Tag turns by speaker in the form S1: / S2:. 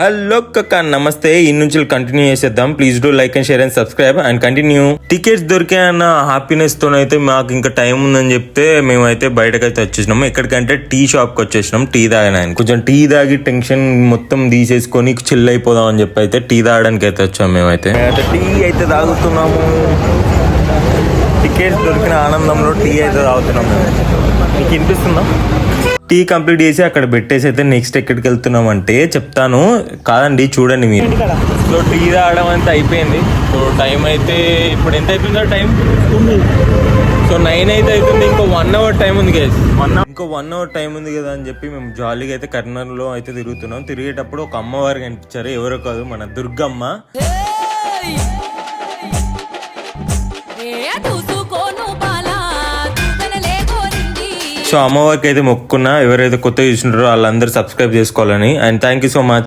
S1: Hello కక్క నమస్తే ఈ నుంచి కంటిన్యూ చేసేద్దాం. Please do like and share and subscribe and continue. Tickets దొరికాయన్న హ్యాపీనెస్ తోనైతే మాకు ఇంకా టైం ఉందని చెప్తే మేమైతే బయటకైతే వచ్చేసినాము. ఎక్కడికంటే టీ షాప్ కి వచ్చేసినాం టీ తాగడానికి. కొంచెం టీ తాగి టెన్షన్ మొత్తం తీసేసుకొని చిల్ అయిపోదాం అని చెప్పి అయితే టీ తాగడానికి అయితే వచ్చాము. మేమైతే టీ అయితే తాగుతున్నాము. టికెట్స్ దొరికిన ఆనందంలో టీ అయితే తాగుతున్నాము. మీకు వినిపిస్తుందా? టీ కంప్లీట్ చేసి అక్కడ పెట్టేసి అయితే నెక్స్ట్ ఎక్కడికి వెళ్తున్నాం అంటే చెప్తాను కాదండి, చూడండి మీరు. సో టీ తాగడం అంతా అయిపోయింది. సో టైం అయితే ఇప్పుడు ఎంత అయిపోయిందో టైం. సో 9 అయితే అవుతుంది. ఇంకో 1 అవర్ టైం ఉంది కదా, ఇంకో 1 అవర్ టైం ఉంది కదా అని చెప్పి మేము జాలీగా అయితే కర్నూలులో అయితే తిరుగుతున్నాం. తిరిగేటప్పుడు ఒక అమ్మవారు కనిపించారు. ఎవరో కాదు, మన దుర్గమ్మ. సో అమ్మవారికి అయితే మొక్కున్నా. ఎవరైతే కొత్తగా చూసినారో వాళ్ళందరూ సబ్స్క్రైబ్ చేసుకోవాలని. And thank you so much.